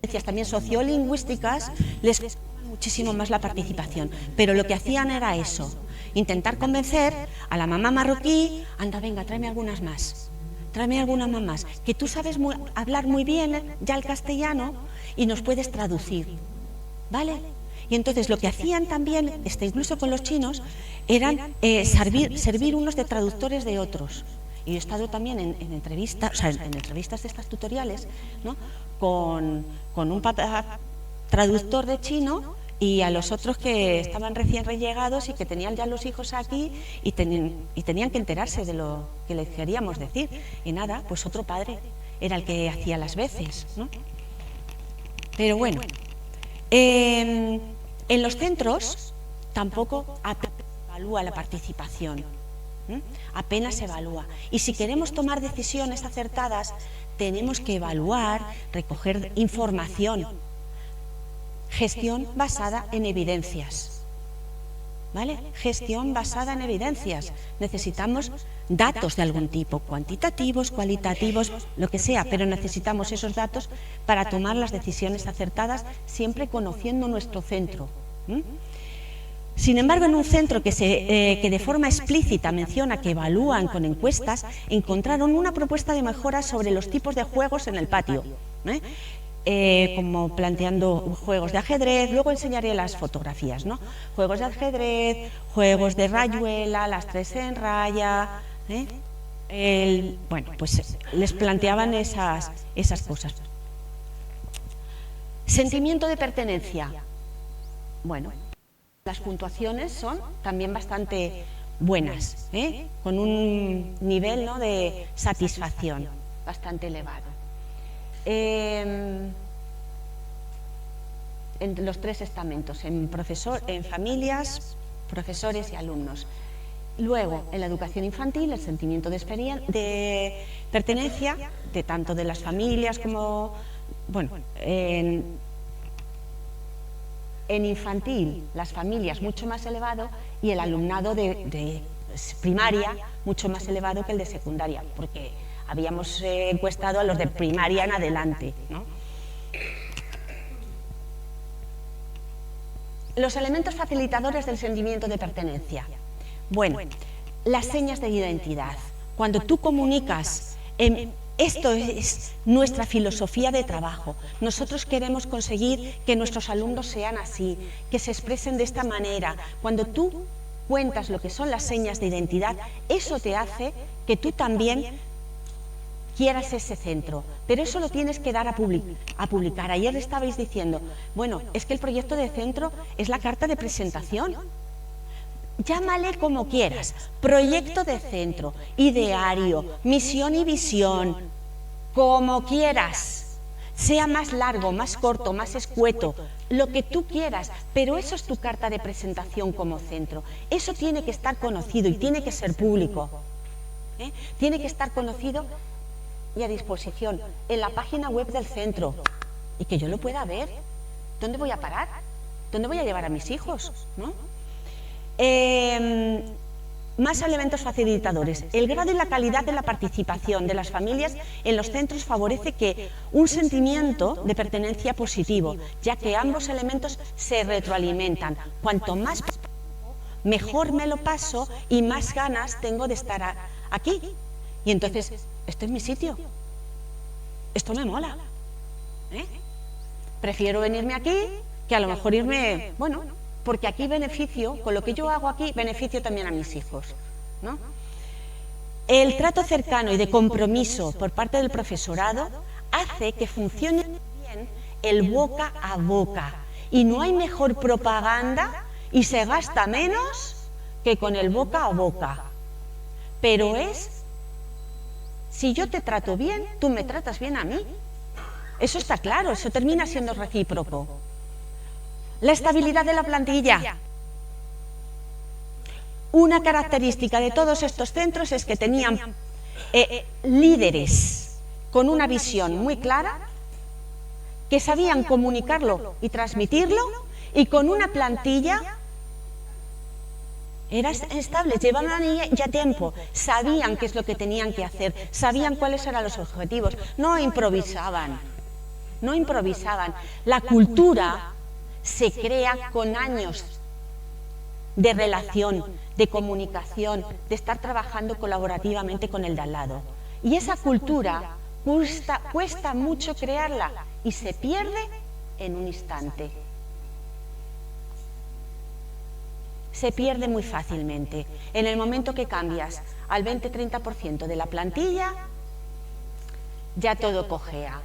competencias también sociolingüísticas les costaba muchísimo más la participación, pero lo que hacían era eso, intentar convencer a la mamá marroquí, anda, venga, tráeme algunas más, tráeme algunas más, que tú sabes hablar muy bien ya el castellano y nos puedes traducir, ¿vale? Y entonces lo que hacían también, incluso con los chinos, eran servir unos de traductores de otros. Y he estado también en entrevistas, o sea, en entrevistas de estas tutoriales, ¿no?, con un papá traductor de chino y a los otros que estaban recién llegados y que tenían ya los hijos aquí y tenían que enterarse de lo que les queríamos decir. Y nada, pues otro padre era el que hacía las veces, ¿no? Pero bueno, en los centros tampoco evalúa la participación, apenas se evalúa. Y si queremos tomar decisiones acertadas, tenemos que evaluar, recoger información, gestión basada en evidencias, ¿vale? Gestión basada en evidencias. Necesitamos datos de algún tipo, cuantitativos, cualitativos, lo que sea, pero necesitamos esos datos para tomar las decisiones acertadas, siempre conociendo nuestro centro. Sin embargo, en un centro que de forma explícita menciona que evalúan con encuestas, encontraron una propuesta de mejora sobre los tipos de juegos en el patio, como planteando juegos de ajedrez. Luego enseñaré las fotografías, ¿no? Juegos de ajedrez, juegos de rayuela, las 3 en raya, bueno, pues les planteaban esas cosas. Sentimiento de pertenencia. Bueno, las puntuaciones son también bastante buenas, con un nivel, ¿no?, de satisfacción bastante elevado. En los 3 estamentos, en familias, profesores y alumnos. Luego, en la educación infantil, el sentimiento de pertenencia, tanto de las familias como, bueno, en infantil, las familias mucho más elevado y el alumnado de primaria mucho más elevado que el de secundaria, porque habíamos encuestado a los de primaria en adelante, ¿no? Los elementos facilitadores del sentimiento de pertenencia. Bueno, las señas de identidad. Cuando tú comunicas, esto es nuestra filosofía de trabajo. Nosotros queremos conseguir que nuestros alumnos sean así, que se expresen de esta manera. Cuando tú cuentas lo que son las señas de identidad, eso te hace que tú también quieras ese centro, pero eso lo tienes que dar a publicar. Ayer estabais diciendo, bueno, es que el proyecto de centro es la carta de presentación. Llámale como quieras, proyecto de centro, ideario, misión y visión, como quieras, sea más largo, más corto, más escueto, lo que tú quieras, pero eso es tu carta de presentación como centro. Eso tiene que estar conocido y tiene que ser público, tiene que estar conocido y a disposición en la página web del centro y que yo lo pueda ver. ¿Dónde voy a parar? ¿Dónde voy a llevar a mis hijos? ¿No? Más elementos facilitadores. El grado y la calidad de la participación de las familias en los centros favorece que un sentimiento de pertenencia positivo, ya que ambos elementos se retroalimentan. Cuanto más mejor me lo paso y más ganas tengo de estar aquí. Y entonces, este es mi sitio. Esto me mola. Prefiero venirme aquí que a lo mejor irme, bueno, porque aquí beneficio, con lo que yo hago aquí, beneficio también a mis hijos, ¿no? El trato cercano y de compromiso por parte del profesorado hace que funcione bien el boca a boca. Y no hay mejor propaganda y se gasta menos que con el boca a boca. Pero si yo te trato bien, tú me tratas bien a mí. Eso está claro, eso termina siendo recíproco. La estabilidad de la plantilla. Una característica de todos estos centros es que tenían líderes con una visión muy clara, que sabían comunicarlo y transmitirlo, y con una plantilla era estable, llevaban ya tiempo, sabían qué es lo que tenían que hacer, sabían cuáles eran los objetivos, no improvisaban. no improvisaban. La cultura se crea con años de relación, de comunicación, de estar trabajando colaborativamente con el de al lado. Y esa cultura cuesta mucho crearla y se pierde en un instante. Se pierde muy fácilmente. En el momento que cambias al 20-30% de la plantilla, ya todo cojea.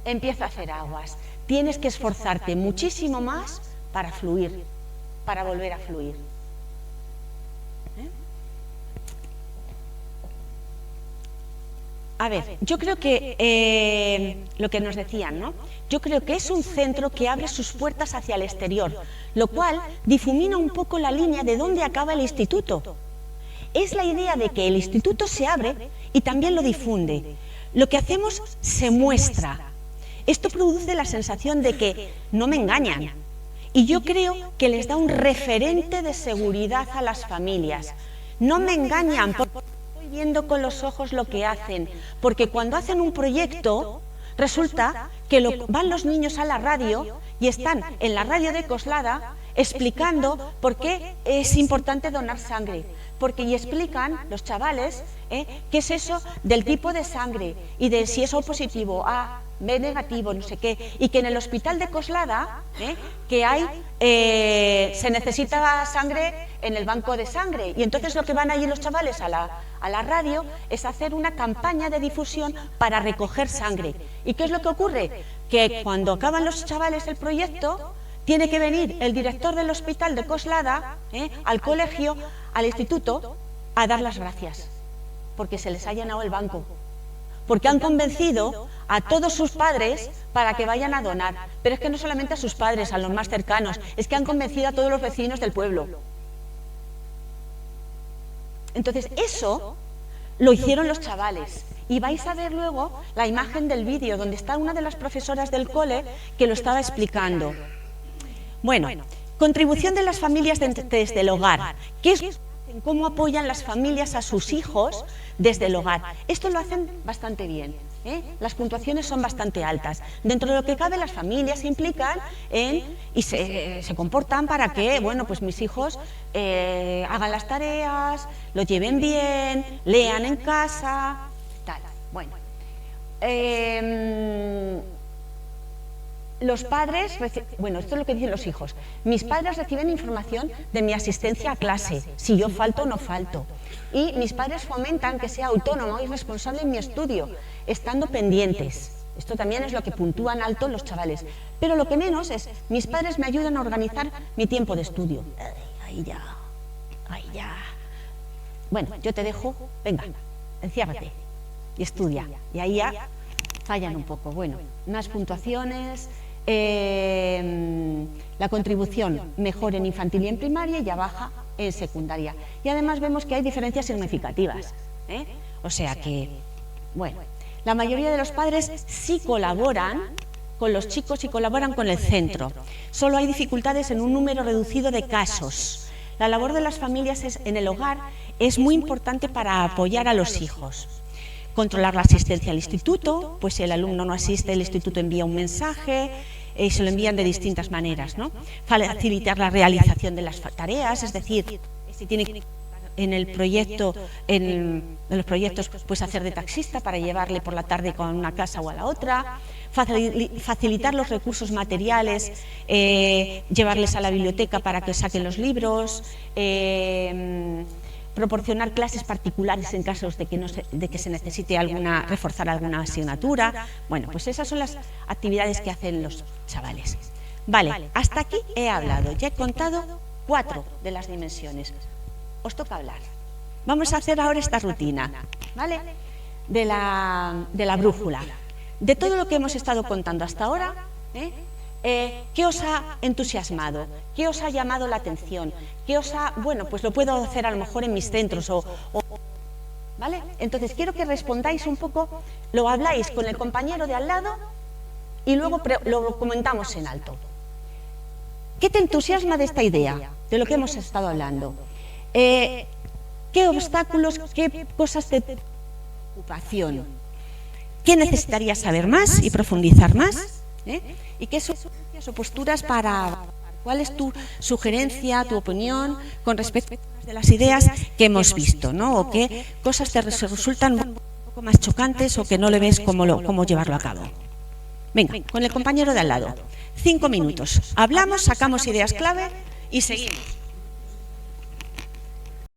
Empieza a hacer aguas. Tienes que esforzarte muchísimo más para fluir, para volver a fluir. A ver, yo creo que lo que nos decían, ¿no? Yo creo que es un centro que abre sus puertas hacia el exterior, lo cual difumina un poco la línea de dónde acaba el instituto. Es la idea de que el instituto se abre y también lo difunde. Lo que hacemos se muestra. Esto produce la sensación de que no me engañan. Y yo creo que les da un referente de seguridad a las familias. No me engañan porque estoy viendo con los ojos lo que hacen. Porque cuando hacen un proyecto, resulta que van los niños a la radio y están en la radio de Coslada explicando por qué es importante donar sangre. Y explican los chavales qué es eso del tipo de sangre y de si es O positivo, A, B negativo, no sé qué, y que en el hospital de Coslada que hay, se necesita sangre en el banco de sangre, y entonces lo que van allí los chavales a la radio es hacer una campaña de difusión para recoger sangre. ¿Y qué es lo que ocurre? Que cuando acaban los chavales el proyecto, tiene que venir el director del hospital de Coslada al colegio, al instituto, a dar las gracias, porque se les ha llenado el banco, porque han convencido a todos sus padres para que vayan a donar. Pero es que no solamente a sus padres, a los más cercanos, es que han convencido a todos los vecinos del pueblo. Entonces, eso lo hicieron los chavales. Y vais a ver luego la imagen del vídeo, donde está una de las profesoras del cole que lo estaba explicando. Bueno, contribución de las familias desde el hogar. ¿Qué es cómo apoyan las familias a sus hijos desde el hogar? Esto lo hacen bastante bien. Las puntuaciones son bastante altas. Dentro de lo que cabe, las familias se implican y se comportan para que, bueno, pues mis hijos hagan las tareas, lo lleven bien, lean en casa, tal. Bueno, los padres, bueno, esto es lo que dicen los hijos. Mis padres reciben información de mi asistencia a clase, si yo falto o no falto. Y mis padres fomentan que sea autónomo y responsable en mi estudio, estando pendientes. Esto también es lo que puntúan alto los chavales. Pero lo que menos es, mis padres me ayudan a organizar mi tiempo de estudio. Ahí ya, ahí ya. Bueno, yo te dejo, venga, enciérrate y estudia. Y ahí ya fallan un poco. Bueno, unas puntuaciones, la contribución mejor en infantil y en primaria y ya baja en secundaria. Y además vemos que hay diferencias significativas. O sea que, bueno, la mayoría de los padres sí colaboran con los chicos y colaboran con el centro. Solo hay dificultades en un número reducido de casos. La labor de las familias en el hogar es muy importante para apoyar a los hijos. Controlar la asistencia al instituto, pues si el alumno no asiste, el instituto envía un mensaje y se lo envían de distintas maneras, ¿no? Facilitar la realización de las tareas, es decir, si tiene que en el proyecto, en los proyectos, pues hacer de taxista para llevarle por la tarde con una casa o a la otra, facilitar los recursos materiales, llevarles a la biblioteca para que saquen los libros, proporcionar clases particulares en casos de que se necesite reforzar alguna asignatura. Bueno, pues esas son las actividades que hacen los chavales. Vale, hasta aquí he hablado, ya he contado 4 de las dimensiones. Os toca hablar. Vamos a hacer ahora esta rutina, ¿vale? De la brújula. De todo lo que hemos estado contando hasta ahora, ¿qué os ha entusiasmado? ¿Qué os ha llamado la atención? ¿Qué os ha...? Bueno, pues lo puedo hacer a lo mejor en mis centros ¿vale? Entonces quiero que respondáis un poco, lo habláis con el compañero de al lado y luego lo comentamos en alto. ¿Qué te entusiasma de esta idea? De lo que hemos estado hablando. ¿Qué obstáculos, qué cosas de preocupación? ¿Qué necesitarías saber más y profundizar más? ¿Y qué sugerencias o posturas para... ¿Cuál es tu sugerencia, tu opinión con respecto a las ideas que hemos visto, ¿no? O qué cosas te resultan un poco más chocantes o que no le ves cómo llevarlo a cabo? Venga, con el compañero de al lado. 5 minutos. Hablamos, sacamos ideas clave y seguimos.